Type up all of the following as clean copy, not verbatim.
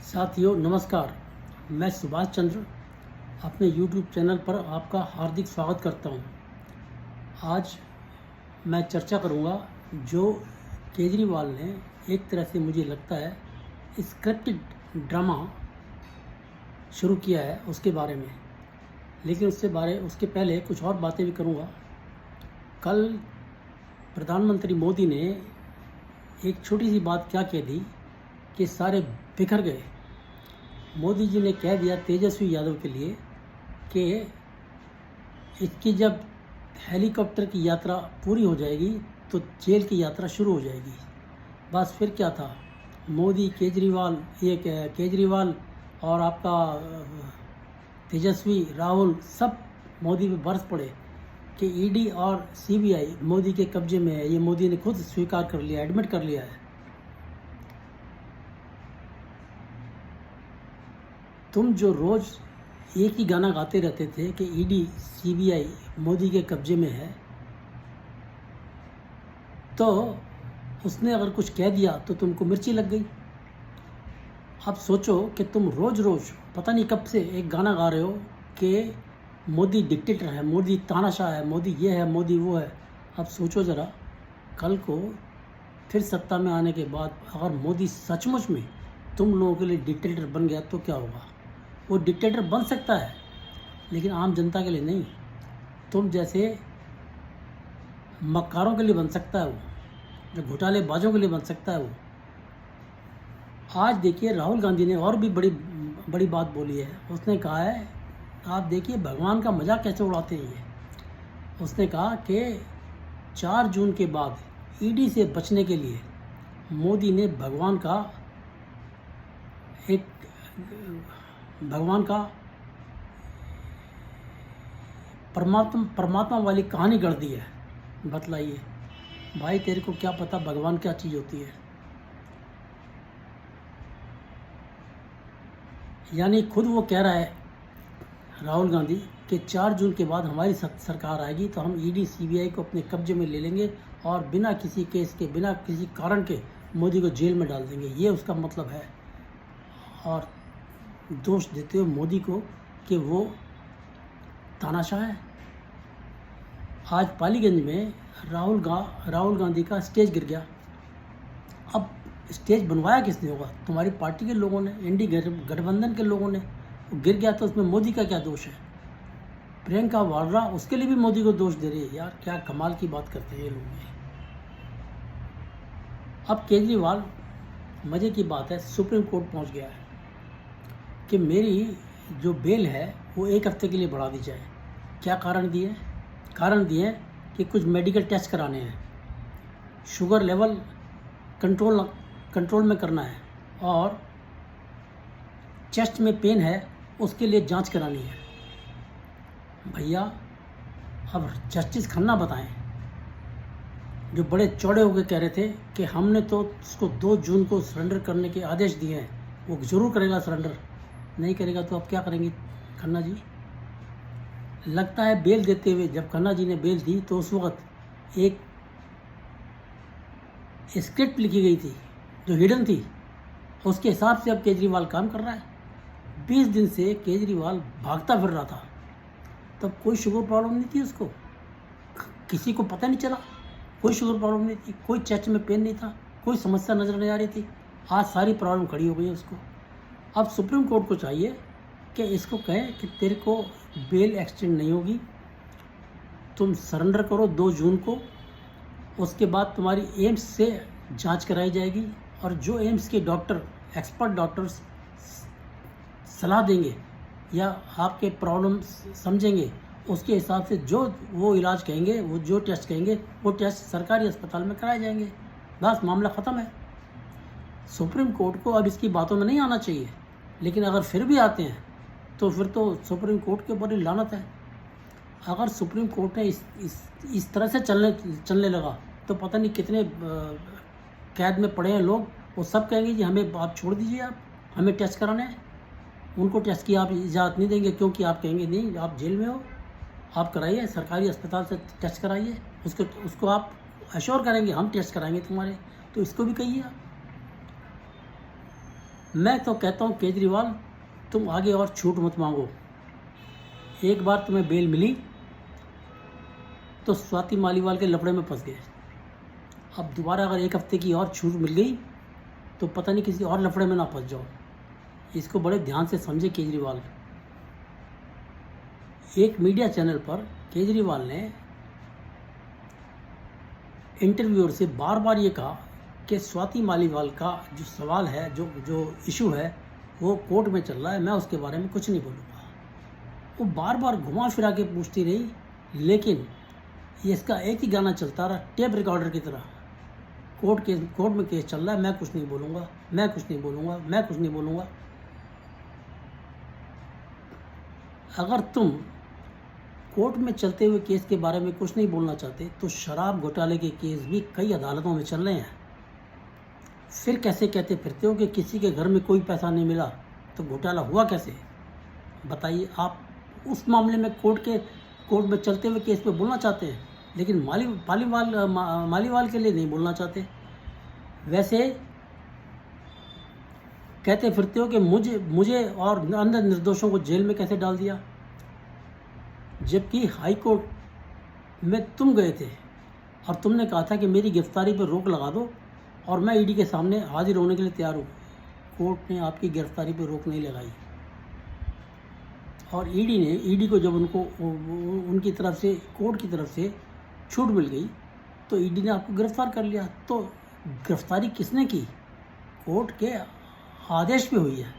साथियों नमस्कार। मैं सुभाष चंद्र अपने YouTube चैनल पर आपका हार्दिक स्वागत करता हूं। आज मैं चर्चा करूंगा जो केजरीवाल ने एक तरह से मुझे लगता है स्क्रिप्टेड ड्रामा शुरू किया है उसके बारे में, लेकिन उसके पहले कुछ और बातें भी करूंगा। कल प्रधानमंत्री मोदी ने एक छोटी सी बात क्या कह दी कि सारे बिखर गए। मोदी जी ने कह दिया तेजस्वी यादव के लिए कि इसकी जब हेलीकॉप्टर की यात्रा पूरी हो जाएगी तो जेल की यात्रा शुरू हो जाएगी। बस फिर क्या था, मोदी केजरीवाल और आपका तेजस्वी राहुल सब मोदी पे बरस पड़े कि ईडी और सीबीआई मोदी के कब्जे में है। ये मोदी ने खुद स्वीकार कर लिया, एडमिट कर लिया है। तुम जो रोज़ एक ही गाना गाते रहते थे कि ईडी सीबीआई मोदी के कब्जे में है, तो उसने अगर कुछ कह दिया तो तुमको मिर्ची लग गई। अब सोचो कि तुम रोज़ रोज़ पता नहीं कब से एक गाना गा रहे हो कि मोदी डिक्टेटर है, मोदी तानाशाह है, मोदी ये है, मोदी वो है। अब सोचो ज़रा, कल को फिर सत्ता में आने के बाद अगर मोदी सचमुच में तुम लोगों के लिए डिक्टेटर बन गया तो क्या होगा। वो डिक्टेटर बन सकता है लेकिन आम जनता के लिए नहीं, तुम जैसे मक्कारों के लिए बन सकता है वो, जो घोटालेबाजों के लिए बन सकता है वो। आज देखिए राहुल गांधी ने और भी बड़ी बात बोली है। उसने कहा है, आप देखिए भगवान का मजाक कैसे उड़ाते हैं ये। उसने कहा कि 4 जून के बाद ईडी से बचने के लिए मोदी ने भगवान का परमात्मा वाली कहानी गढ़ दी है। बतलाइए भाई, तेरे को क्या पता भगवान क्या चीज़ होती है। यानी खुद वो कह रहा है राहुल गांधी कि 4 जून के बाद हमारी सरकार आएगी तो हम ईडी सीबीआई को अपने कब्जे में ले लेंगे और बिना किसी केस के, बिना किसी कारण के मोदी को जेल में डाल देंगे। ये उसका मतलब है। और दोष देते हो मोदी को कि वो तानाशाह है। आज पालीगंज में राहुल गांधी का स्टेज गिर गया। अब स्टेज बनवाया किसने होगा? तुम्हारी पार्टी के लोगों ने, एनडी गठबंधन के लोगों ने। वो गिर गया तो उसमें मोदी का क्या दोष है? प्रियंका वाड्रा उसके लिए भी मोदी को दोष दे रही है। यार क्या कमाल की बात करते हैं ये लोग। अब केजरीवाल, मज़े की बात है, सुप्रीम कोर्ट पहुंच गया है कि मेरी जो बेल है वो 1 हफ्ते के लिए बढ़ा दी जाए। क्या कारण दिए? कारण दिए कि कुछ मेडिकल टेस्ट कराने हैं, शुगर लेवल कंट्रोल में करना है और चेस्ट में पेन है उसके लिए जांच करानी है। भैया अब जस्टिस खन्ना बताएं, जो बड़े चौड़े होकर कह रहे थे कि हमने तो उसको 2 जून को सरेंडर करने के आदेश दिए हैं, वो ज़रूर करेगा सरेंडर। नहीं करेगा तो अब क्या करेंगे खन्ना जी? लगता है बेल देते हुए, जब खन्ना जी ने बेल दी तो उस वक्त एक स्क्रिप्ट लिखी गई थी जो हिडन थी, उसके हिसाब से अब केजरीवाल काम कर रहा है। 20 दिन से केजरीवाल भागता फिर रहा था, तब कोई शुगर प्रॉब्लम नहीं थी उसको, किसी को पता नहीं चला, कोई शुगर प्रॉब्लम नहीं थी, कोई चेस्ट में पेन नहीं था, कोई समस्या नज़र नहीं आ रही थी। आज सारी प्रॉब्लम खड़ी हो गई है उसको। अब सुप्रीम कोर्ट को चाहिए कि इसको कहें कि तेरे को बेल एक्सटेंड नहीं होगी, तुम सरेंडर करो 2 जून को। उसके बाद तुम्हारी एम्स से जांच कराई जाएगी और जो एम्स के डॉक्टर, एक्सपर्ट डॉक्टर्स सलाह देंगे या आपके प्रॉब्लम समझेंगे, उसके हिसाब से जो वो इलाज कहेंगे, वो जो टेस्ट कहेंगे, वो टेस्ट सरकारी अस्पताल में कराए जाएंगे। बस मामला ख़त्म है। सुप्रीम कोर्ट को अब इसकी बातों में नहीं आना चाहिए, लेकिन अगर फिर भी आते हैं तो फिर तो सुप्रीम कोर्ट के ऊपर ही लानत है। अगर सुप्रीम कोर्ट ने इस तरह से चलने लगा तो पता नहीं कितने कैद में पड़े हैं लोग। वो सब कहेंगे कि हमें आप छोड़ दीजिए, आप हमें टेस्ट कराने हैं। उनको टेस्ट की आप इजाज़त नहीं देंगे क्योंकि आप कहेंगे नहीं, आप जेल में हो, आप कराइए, सरकारी अस्पताल से टेस्ट कराइए। उसको आप अश्योर करेंगे हम टेस्ट कराएंगे तुम्हारे, तो इसको भी कहिए आप। मैं तो कहता हूँ केजरीवाल, तुम आगे और छूट मत मांगो। एक बार तुम्हें बेल मिली तो स्वाति मालीवाल के लफड़े में फंस गए। अब दोबारा अगर एक हफ्ते की और छूट मिल गई तो पता नहीं किसी और लफड़े में ना फंस जाओ। इसको बड़े ध्यान से समझे केजरीवाल। एक मीडिया चैनल पर केजरीवाल ने इंटरव्यूअर से बार बार ये कहा कि स्वाति मालीवाल का जो सवाल है, जो इशू है, वो कोर्ट में चल रहा है, मैं उसके बारे में कुछ नहीं बोलूँगा। वो बार बार घुमा फिरा के पूछती रही, लेकिन इसका एक ही गाना चलता रहा, टेप रिकॉर्डर की तरह। कोर्ट में केस चल रहा है, मैं कुछ नहीं बोलूँगा, मैं कुछ नहीं बोलूँगा, मैं कुछ नहीं बोलूँगा। अगर तुम कोर्ट में चलते हुए केस के बारे में कुछ नहीं बोलना चाहते तो शराब घोटाले के केस भी कई अदालतों में चल रहे हैं। फिर कैसे कहते फिरते हो कि किसी के घर में कोई पैसा नहीं मिला, तो घोटाला हुआ कैसे? बताइए। आप उस मामले में कोर्ट में चलते हुए केस पे बोलना चाहते हैं, लेकिन मालीवाल के लिए नहीं बोलना चाहते। वैसे कहते फिरते हो कि मुझे और अन्य निर्दोषों को जेल में कैसे डाल दिया, जबकि हाई कोर्ट में तुम गए थे और तुमने कहा था कि मेरी गिरफ्तारी पर रोक लगा दो और मैं ईडी के सामने हाजिर होने के लिए तैयार हूँ। कोर्ट ने आपकी गिरफ्तारी पर रोक नहीं लगाई और ईडी को जब उनकी तरफ से, कोर्ट की तरफ से छूट मिल गई तो ईडी ने आपको गिरफ्तार कर लिया। तो गिरफ्तारी किसने की? कोर्ट के आदेश पे हुई है।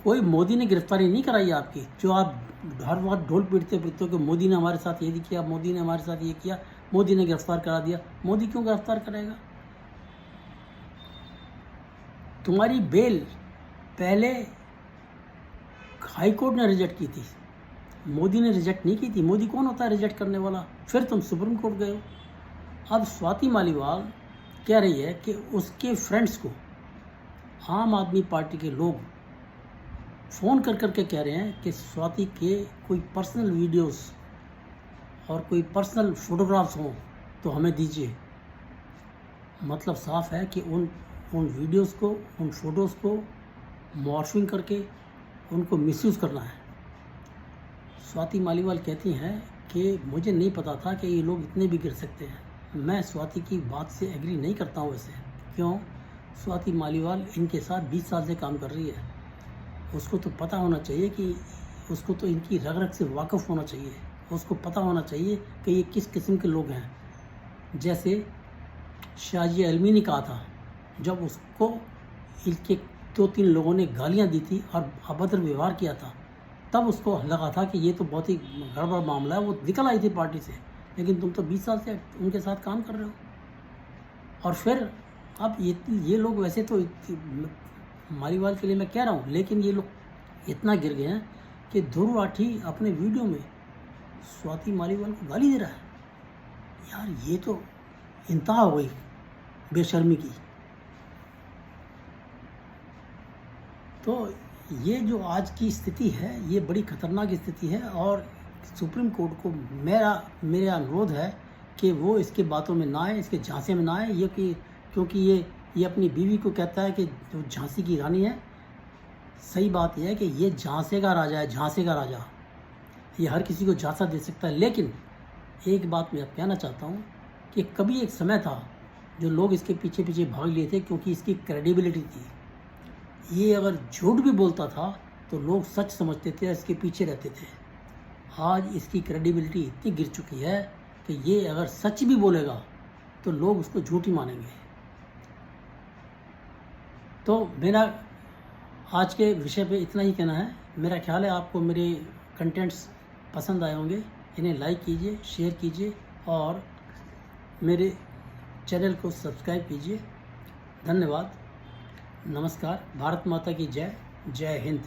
कोई मोदी ने गिरफ्तारी नहीं कराई आपकी, जो आप हर बार ढोल पीटते हो कि मोदी ने हमारे साथ ये किया, मोदी ने हमारे साथ ये किया, मोदी ने गिरफ्तार करा दिया। मोदी क्यों गिरफ्तार करेगा? तुम्हारी बेल पहले हाई कोर्ट ने रिजेक्ट की थी, मोदी ने रिजेक्ट नहीं की थी। मोदी कौन होता है रिजेक्ट करने वाला? फिर तुम सुप्रीम कोर्ट गए हो। अब स्वाति मालीवाल कह रही है कि उसके फ्रेंड्स को आम आदमी पार्टी के लोग फ़ोन कर के कह रहे हैं कि स्वाति के कोई पर्सनल वीडियोस और कोई पर्सनल फ़ोटोग्राफ्स हों तो हमें दीजिए। मतलब साफ है कि उन वीडियोस को, उन फ़ोटोज़ को मॉर्फिंग करके उनको मिसयूज़ करना है। स्वाति मालीवाल कहती हैं कि मुझे नहीं पता था कि ये लोग इतने भी गिर सकते हैं। मैं स्वाति की बात से एग्री नहीं करता हूँ वैसे। क्यों? स्वाति मालीवाल इनके साथ 20 साल से काम कर रही है। उसको तो पता होना चाहिए कि उसको तो इनकी रग रग से वाकिफ़ होना चाहिए। उसको पता होना चाहिए कि ये किस किस्म के लोग हैं। जैसे शाजिया अल्मी ने कहा था, जब उसको इनके 2-3 लोगों ने गालियां दी थी और अभद्र व्यवहार किया था, तब उसको लगा था कि ये तो बहुत ही गड़बड़ मामला है, वो निकल आई थी पार्टी से। लेकिन तुम तो 20 साल से उनके साथ काम कर रहे हो। और फिर अब ये लोग, वैसे तो मालीवाल के लिए मैं कह रहा हूँ, लेकिन ये लोग इतना गिर गए हैं कि ध्रुव राठी अपने वीडियो में स्वाति मालीवाल को गाली दे रहा है। यार ये तो इंतहा हो गई बेशर्मी की। तो ये जो आज की स्थिति है, ये बड़ी खतरनाक स्थिति है और सुप्रीम कोर्ट को मेरा अनुरोध है कि वो इसके बातों में ना आए, इसके झांसे में ना आए। क्योंकि ये अपनी बीवी को कहता है कि जो झांसी की रानी है। सही बात यह है कि ये झांसे का राजा है, झांसे का राजा। ये हर किसी को झांसा दे सकता है। लेकिन एक बात मैं अब कहना चाहता हूँ कि कभी एक समय था जो लोग इसके पीछे भाग लिए थे क्योंकि इसकी क्रेडिबिलिटी थी। ये अगर झूठ भी बोलता था तो लोग सच समझते थे, इसके पीछे रहते थे। आज इसकी क्रेडिबिलिटी इतनी गिर चुकी है कि ये अगर सच भी बोलेगा तो लोग उसको झूठ ही मानेंगे। तो मेरा आज के विषय पे इतना ही कहना है। मेरा ख्याल है आपको मेरे कंटेंट्स पसंद आए होंगे। इन्हें लाइक कीजिए, शेयर कीजिए और मेरे चैनल को सब्सक्राइब कीजिए। धन्यवाद। नमस्कार। भारत माता की जय। जय हिंद।